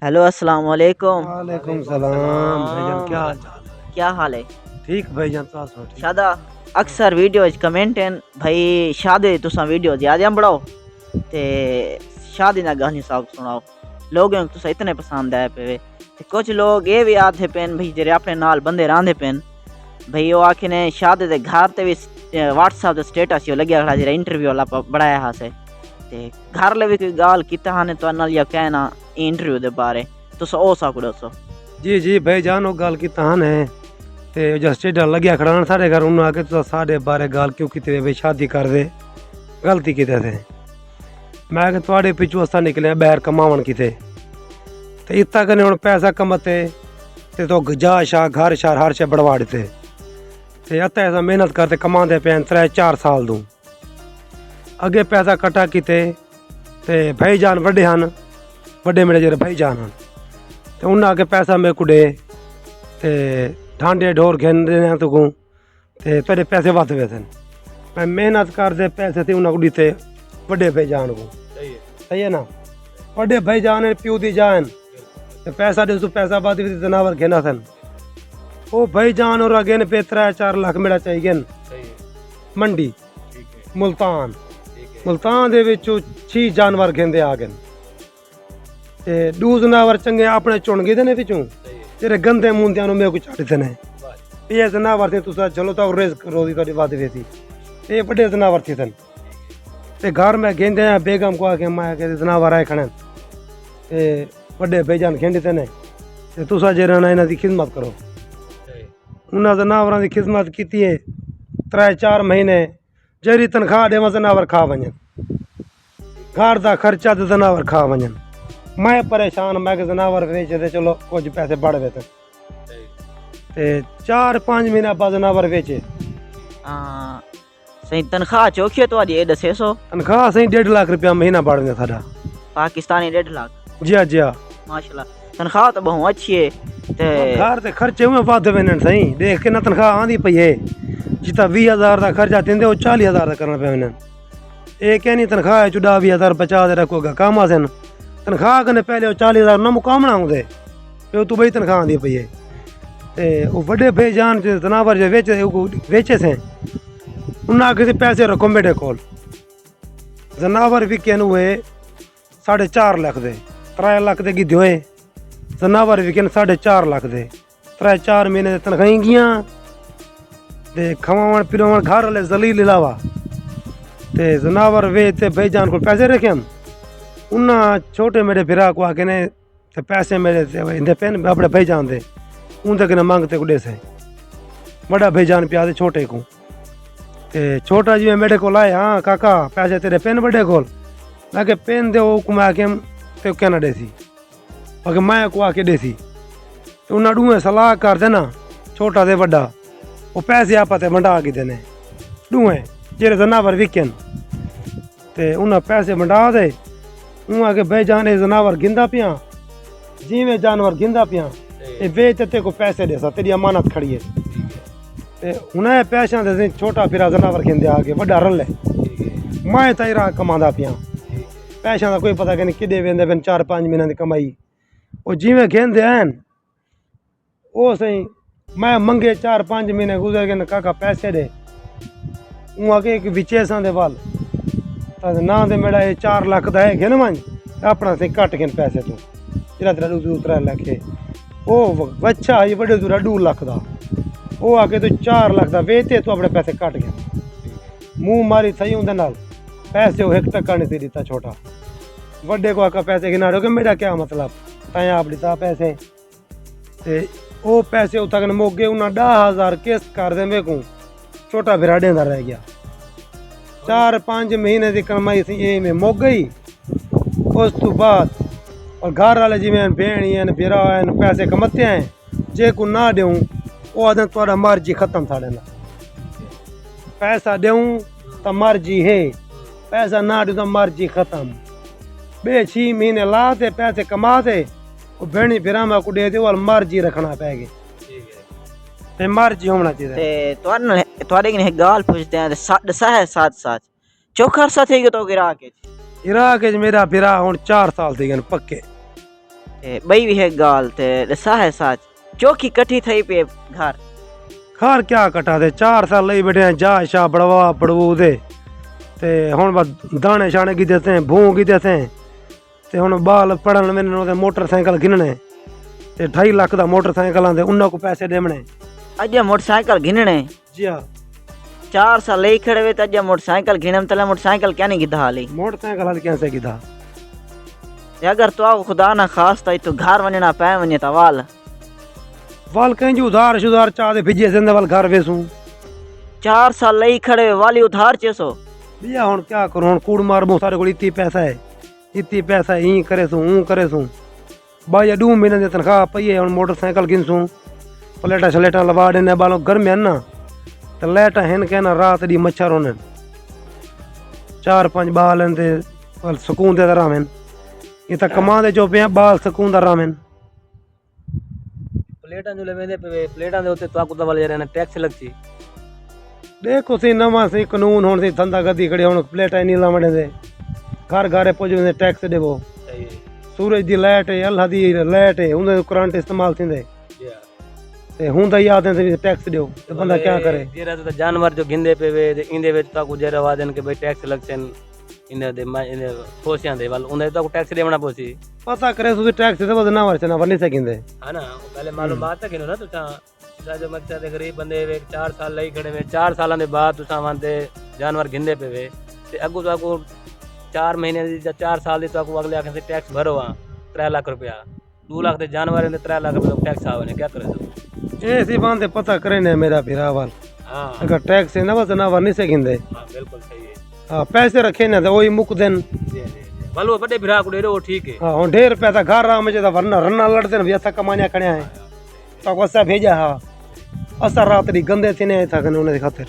Hello अस्सलाम वालेकुम। वालेकुम सलाम भाईजान, क्या हाल चाल है? क्या हाल है? ठीक भाईजान, सास हो ठीक। शादा अक्सर वीडियो च कमेंट हैं भाई शादी तुसा वीडियो ज्यादा बनाओ ते शादी ना गाने साहब सुनाओ। लोगों को तुसा इतने पसंद आए पे ते कुछ लोग ये भी आते पेन भाई जेरे अपने नाल बंदे रांधे पेन भाई वो आखे ने शादी दे घर ते भी व्हाट्सएप ते स्टेटस यो लग्या खड़ा जेरा इंटरव्यू वाला बढ़ाया हा से ते घर ले भी कोई गाल कीता हाने तो नाल या कहना इंटरव्यू दे बारे तुसा ओ साकू दसो। जी जी भाईजान, वो गल की तान है ते जस्टे डर लग्या खड़ा साढ़े घर उन्होंने आके तो साढ़े बारे गाल क्यों की भाई शादी कर दे, गलती की थे। मैं कि थोड़े पिछू असा निकले बैर कमावन की थे तो इतना कने हम पैसा कमाते ते तो जा शा घर शार हर शे बढ़वा देते ते अत्ता ऐसा मेहनत करते कमाते पे 3-4 साल दूँ अगे पैसा कट्ठा किते ते भाईजान वड्डे हन, वड्डे मेरे जेरे भाईजान हन ते उन्हें आके पैसा मेरे को दे ते ढांडे ढोर घेन देने तो ते तेरे पैसे वध वे थे। मैं मेहनत करते पैसे थे उन्हें को दीते वड्डे भाईजान को, सही है ना। वड्डे भाईजान प्यू दी जान ते पैसा दे पैसा वध भी जनावर घेना थे वो भाईजान और अगे पे 3-4 लाख मेरा चाहिए मंडी मुल्तान दे विचों 6 जानवर घेंदे आ गए ते 2 जनावर चंगे अपने चुन गए ने पिछों तेरे गंदे मुंदियां नु मेरे को छड्डते ने। ये जनावर थे तुसा चलो तो रिस्क रोजी थोड़ी वध वे थी ये बड़े जनावर थे ते घर में घेंदे हैं बेगम को आके मैं के जनावर आए खड़े ते बड़े भाईजान घेंदे ने ते तुसा जे रहना इन्हां दी खिदमत करो। उन्हां जनावरां दी खिदमत कीती है 3-4 महीने जरी तनख्वाह देव जनावर खा वजन घर का खर्चा तो जनावर खा वजन मैं परेशान मैं जनावर बेचे ते चलो कुछ पैसे बढ़ गए ते 4-5 महीना बाद जनावर बेचे। सही तनख्वाह चौखी तो ये दसे सो तनख्वाह सही 1.5 लाख रुपया महीना बढ़ गया साडा पाकिस्तानी 1.5 लाख। जी हाँ जी हाँ माशाल्लाह तनख्वाह तो बहुत अच्छी है ते घर ते खर्चे में वध वेन सही देख के ना तनख्वाह आंदी पई है जिता 20,000 का खर्चा देंदे वो 40,000 का करना पे वेन ये क्या नहीं तनख्वाह 10-20,000 बचा दे रखोगा काम आसन तनख्वाह कने पहले 40,000 ना मुकामना होंदे पे तू बड़ी तनख्वाह आंदी पई है ते वो बड़े भाईजान जनावर जो बेचे से उन्हें आके पैसे रखो मेरे को जनावर विकन हुए 4.5 लाख दे 3 लाख दे गिद्धे हुए जनावर विकन 4.5 लाख दे 3-4 महीने तनख्वाही गियाँ ते खवावन पिलावन घर वाले जलील इलावा ते जनावर वेचते भाईजान को पैसे रखे हम उन्हें छोटे मेरे फिरा को आके ने ते पैसे मेरे इंदे पेन अपने भाईजान दे उनके कने मांगते को से बड़ा भाईजान पिया दे छोटे को ते छोटा जी मेरे को लाए हाँ काका पैसे तेरे पेन बड़े को मैं के पेन दे वो मैं आके ते क्या ना देसी आके मैं को आके देसी तो उन्हें डूए सलाह कर देना छोटा दे बड़ा वो पैसे आप वंडा के देने डूए जेरे जनावर विकन ते उन्हें पैसे वंडा दे उन आके भाईजान जनावर गिंदा पिया जिमें जानवर गिंदा पिया बेच ते को पैसे दे सा तेरी अमानत खड़ी है ते उन्हें पैसा दे छोटा फिरा जनावर गिंदे आके बड़ा रल है मैं तेरा कमांदा पिया पैसा का कोई पता नहीं कि वेंदे 4-5 महीने की कमाई वो जिमें घेंदे हैं वो सही मैं मंगे 4-5 महीने गुजर गए काका पैसे दे हूँ आके एक विचेसा दे वाल ना दे मेरा ये 4 लाख का है घेन मन अपना से घट गए पैसे तो तेरा 3 लाख है वो बच्चा ये बड़े दूर 2 लाख का वो आके तो 4 लाख का वेचते तो अपने पैसे घट गए मुँह मारी सही उनके नाल पैसे वो 1 टका नहीं दिता छोटा बड़े को आका पैसे गिना रहे मेरा क्या मतलब तैयार आप दिता पैसे ते वो पैसे उतना कन मोगे उन्हें 10,000 किस्त कर दे मेरे को छोटा फिर देंदा रह गया 4-5 महीने की कमाई सी ये में मुक गई। उस तो बाद और घर वाले जिमें भेण फिरा पैसे कमाते हैं जे को ना दूँ वो आदम थोड़ा मर्जी खत्म था देना पैसा दूँ तो मर्जी है पैसा ना दूँ तो मर्जी खत्म 6 महीने लाते पैसे कमाते वो भेणी फिरा मैं को दे दे वाल मर्जी रखना पैगे ते मर्जी होना चाहिए ते तोरे ने गाल पूछते हैं साथ चोखर साथ ही तो इराक मेरा फिरा हुन 4 साल थी गए पक्के ते बई भी है गाल ते दसा है सच चौकी कठी थई पे घर खार क्या कटा दे 4 साल लई बैठे हैं जा शाह बड़वा बड़वू दे ते हुण बस दाने शाने की देते हैं भूं की देते हैं ते हुण बाल पढ़न मैंने ओदे मोटरसाइकिल गिनने ते 2.5 लाख दा मोटरसाइकिल आंदे उन्हां को पैसे देवणे अज मोटरसाइकिल गिनने जी हाँ 4 साल लई खड़े वे त अज मोटरसाइकिल गिनम तले मोटरसाइकिल क्या नहीं गिदा हाली मोटरसाइकिल हल कैसे गिदा ते अगर तो आओ खुदा ना खास्ता तो घर वञणा पै वञे त वाल कहीं उधार शुधार चाह दे भिजे जिंदे वाल घर वेसू 4 साल लई खड़े वे वाली उधार चेसो भैया हुण क्या करूं हुण कूड़ मार सारे को इतनी पैसा है ई करे सू ऊं करे सू भाई 2 महीने की तनख्वाह पई है हुण मोटरसाइकिल गिनसूं प्लेटा शलेटा लवा देने बालों घर में ना तो लाइटा हैं कहना रात दी मच्छर होने 4-5 बाल हैं ते सुकून दे रामेन ये तो कमा दे जो पे बाल सुकून दा रामेन प्लेटां जो लेवेंदे पे प्लेटां दे उत्ते ताकू दा वाले रहना टैक्स लगती देखो सी नवा सी कानून होने सी धंधा गद्दी खड़े हुण प्लेटा नहीं लावणे दे घर घरे पुजदे टैक्स देवो सही है सूरज दी लाइट है अल्लाह दी लाइट है उनदे करंट इस्तेमाल थींदे ते हुंदा याद है ते टैक्स दियो ते बंदा क्या करे जेरा तो जानवर जो गिंदे पे वे ते इंदे विच ताकू जेरा वादन के भाई टैक्स लगसन इने दे इने फोसियां दे वाल उन्हें ताकू टैक्स देवना पोसी पता करे सु टैक्स दे बदना वरचना वनी सकिंदे है ना पहले मालूम बात है कि ना तुसा जो मकसद है गरीब बंदे वे 4 साल लई खड़े वे 4 सालां दे बाद तुसा वंदे जानवर गिंदे पे वे ते अगू ताकू 4 महीने दी 4 साल दी ताकू अगले आखे से टैक्स भरो 3 लाख रुपया 2 लाख दे जानवर दे 3 लाख रुपया टैक्स आवे क्या करे ऐसी बात पता करे ने मेरा फिरा वाल हां अगर टैक्स ना वजना वनी सकिंदे हां बिल्कुल सही है हां पैसे रखे ना तो वही मुक देन जी भलो बड़े भिरा को डेरो ठीक है हां हुन ढेर पैसा घर राम जे वरना रन्ना लड़ते न व्यसा कमानिया कणया है तो असा भेजा हा असा रात दी गंदे थिने था कने उन खातिर